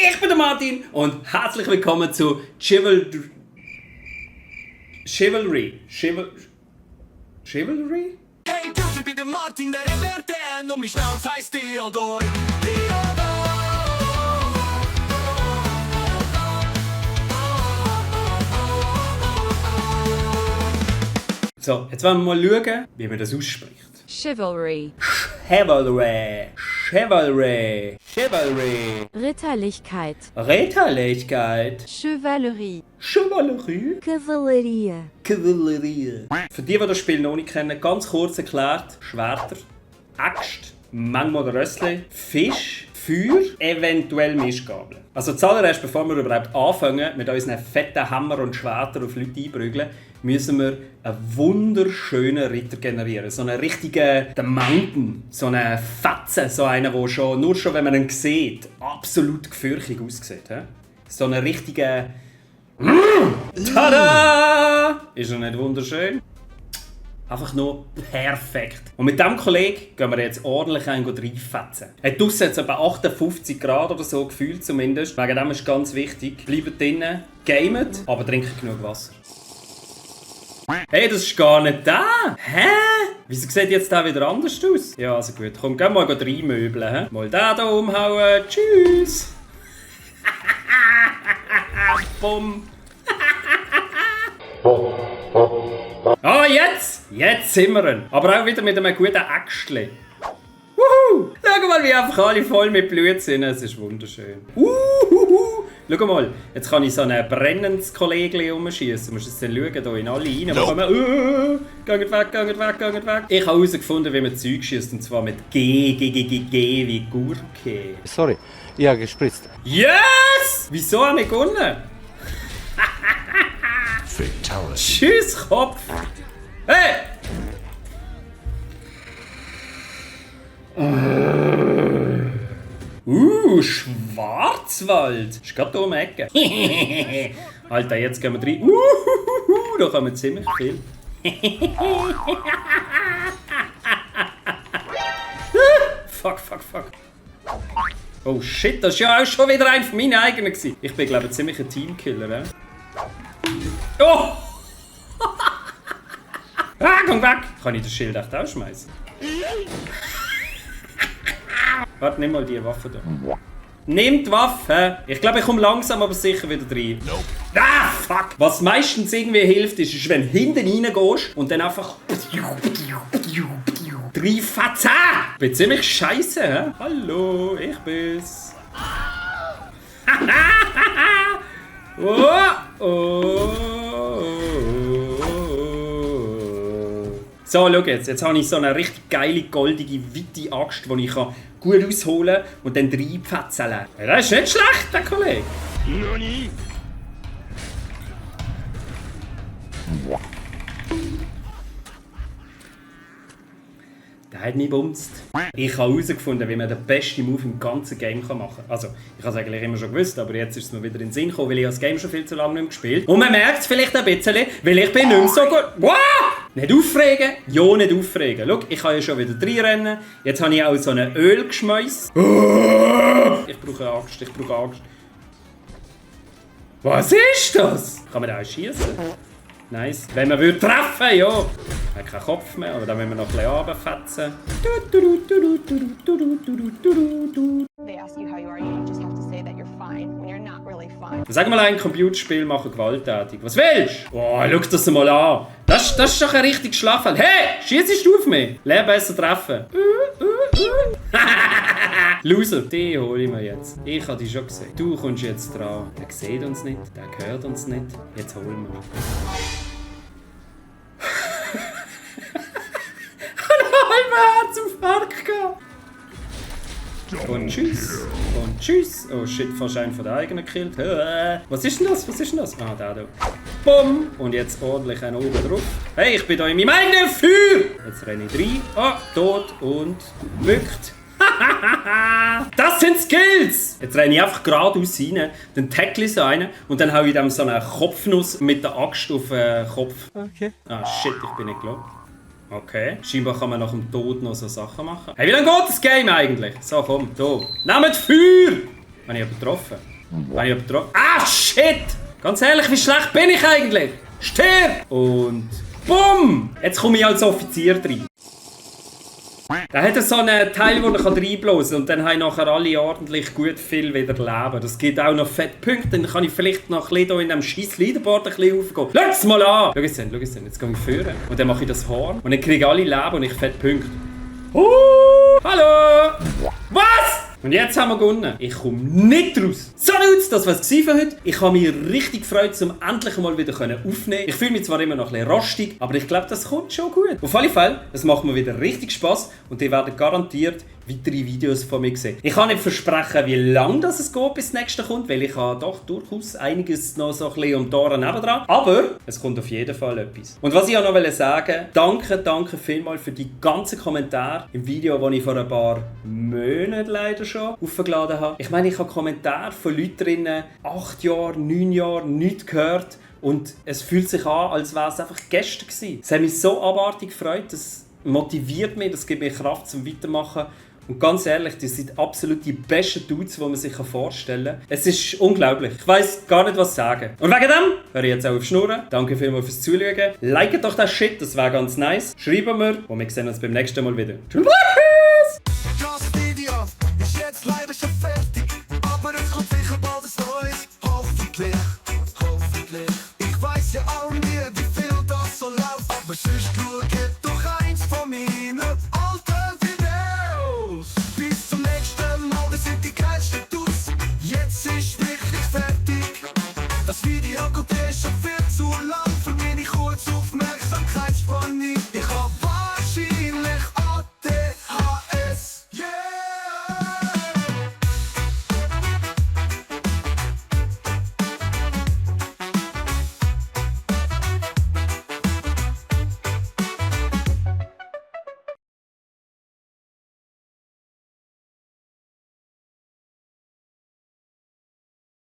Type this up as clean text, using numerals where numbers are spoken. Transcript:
Ich bin der Martin und herzlich willkommen zu Chivalry? Hey, du, ich bin der Martin, der Libertän und mein Schnauz heisst Theodor. So, jetzt wollen wir mal schauen, wie man das ausspricht. Chivalry. Chivalry. Chivalry. Chivalry. Ritterlichkeit. Ritterlichkeit. Chevalerie. Chevalerie. Kavallerie. Kavallerie. Für die das Spiel noch nicht kennen, ganz kurz erklärt: Schwerter, Axt, manchmal der Rössli, Fisch, Feuer, eventuell Mistgabeln. Also zuallererst, bevor wir überhaupt anfangen, mit unseren fetten Hammer und Schwertern auf Leute einprügeln, müssen wir einen wunderschönen Ritter generieren. So einen richtigen The Mountain, so einen Fetzen, so einen, der schon, nur schon, wenn man ihn sieht, absolut gefürchtig aussieht. He? So einen richtigen... Tada! Ist er nicht wunderschön? Einfach nur perfekt. Und mit diesem Kollegen gehen wir jetzt ordentlich reinfetzen. Draussen hat es etwa 58 Grad oder so, gefühlt zumindest. Wegen dem ist ganz wichtig. Bleibt drinnen, gamet, aber trinkt genug Wasser. Hey, das ist gar nicht da! Hä? Wieso sieht jetzt der wieder anders aus? Ja, also gut. Komm, geh mal reinmöbeln. He? Mal den hier umhauen. Tschüss! Bumm! Ah, jetzt! Jetzt sind wir ihn. Aber auch wieder mit einem guten Äxtchen. Wuhu! Schau mal, wie einfach alle voll mit Blut sind. Es ist wunderschön. Schau mal, jetzt kann ich so ein brennendes Kollegchen umschießen. Du musst jetzt dann schauen, hier in alle rein. Geht weg, geht weg, geht weg. Ich habe herausgefunden, wie man Zeug schießt. Und zwar mit G wie Gurke. Sorry, ich habe gespritzt. Yes! Wieso habe ich gewonnen? Fatality. Tschüss, Kopf! Hey! Schwarzwald! Ist gerade hier um die Ecke. Alter, jetzt gehen wir rein. Da kommen ziemlich viel. Fuck. Oh shit, das war ja auch schon wieder einer von meinen eigenen. Ich bin, glaube ich, ziemlich ein Teamkiller. Oh! Komm weg! Kann ich das Schild echt ausschmeißen? Warte, nimm mal die Waffe da. Nimm die Waffe! Ich glaube, ich komme langsam aber sicher wieder rein. Nope. Ah, fuck! Was meistens irgendwie hilft, ist, wenn du hinten reingehst und dann einfach... Drei Fetzen! Ich bin ziemlich scheiße, hä? Hallo, ich bin's. So, schau jetzt. Jetzt habe ich so eine richtig geile, goldige, weite Axt, die ich gut ausholen kann und dann reinfetzen lassen. Ja, das ist nicht schlecht, der Kollege. Nani? Der hat mich bumst. Ich habe herausgefunden, wie man den besten Move im ganzen Game machen kann. Also, ich habe es eigentlich immer schon gewusst, aber jetzt ist es mir wieder in den Sinn gekommen, weil ich das Game schon viel zu lange nicht mehr gespielt. Und man merkt es vielleicht ein bisschen, weil ich bin nicht mehr so gut... Wow! Nicht aufregen? Ja, nicht aufregen. Schau, ich kann ja schon wieder reinrennen. Jetzt habe ich auch so einen Ölgeschmeiss. Ich brauche Axt, Was ist das? Kann man da auch schießen? Nice. Wenn man würde treffen, ja. Er hat keinen Kopf mehr, aber dann müssen wir noch ein bisschen runterfetzen. They ask you how you are, you just have to say that you're fine when you're not really fine. Sag mal, ein Computerspiel machen gewalttätig. Was willst du? Oh, schau das mal an. Das ist doch ein richtig Schlagfeld. Hey, schießt du auf mich? Lern besser treffen. Loser, die hole ich mir jetzt. Ich habe dich schon gesehen. Du kommst jetzt dran. Der sieht uns nicht, der hört uns nicht. Jetzt holen wir ihn. Herz auf Park gehen. Und tschüss. Und tschüss. Oh shit, fast einen von der eigenen gekillt. Was ist denn das? Ah, der da. Bumm. Und jetzt ordentlich einen oben drauf. Hey, ich bin da in meinem eigenen Feuer. Jetzt renne ich rein. Oh, tot und wückt. Das sind Skills! Jetzt renne ich einfach geradeaus rein, dann tackle ich so einen und dann hau ich dem so eine Kopfnuss mit der Axt auf den Kopf. Okay. Ah shit, ich bin nicht geglaubt. Okay, scheinbar kann man nach dem Tod noch so Sachen machen. Hey, wie lange geht das Game eigentlich? So, komm, da. Nehmt Feuer! Habe ich übertroffen? Ah, shit! Ganz ehrlich, wie schlecht bin ich eigentlich? Stirb! Und bumm! Jetzt komme ich als Offizier rein. Da hat er so einen Teil, wo er reinblasen kann und dann haben nachher alle ordentlich gut viel wieder Leben. Das gibt auch noch fette Punkte, dann kann ich vielleicht noch ein bisschen in einem scheiß Leaderboard ein bisschen aufgehen. Schau's mal an! Schau jetzt, jetzt gehe ich führen. Und dann mache ich das Horn und dann kriege ich alle Leben und ich fette Punkte. Hallo! Was? Und jetzt haben wir gewonnen. Ich komme nicht raus. So Leute, das war's für heute. Ich habe mich richtig gefreut, um endlich mal wieder aufnehmen. Ich fühle mich zwar immer noch ein bisschen rostig, aber ich glaube, das kommt schon gut. Auf alle Fälle, es macht mir wieder richtig Spass und ihr werdet garantiert weitere Videos von mir sehen. Ich kann nicht versprechen, wie lange es geht, bis das nächste kommt, weil ich habe doch durchaus einiges noch so ein bisschen um die Ohren nebendran. Aber es kommt auf jeden Fall etwas. Und was ich auch noch sagen wollte, danke vielmals für die ganzen Kommentare im Video, das ich vor ein paar Monaten leider schon aufgeladen habe. Ich meine, ich habe Kommentare von Leuten drinnen, 8 Jahre, 9 Jahre, nichts gehört. Und es fühlt sich an, als wäre es einfach gestern gewesen. Es hat mich so abartig gefreut, das motiviert mich, das gibt mir Kraft zum Weitermachen. Und ganz ehrlich, das sind absolut die besten Dudes, die man sich vorstellen kann. Es ist unglaublich. Ich weiss gar nicht, was sagen. Und wegen dem höre ich jetzt auch auf Schnurren. Danke vielmals fürs Zuschauen. Liket doch das Shit, das wäre ganz nice. Schreiben wir und wir sehen uns beim nächsten Mal wieder. Tschüss!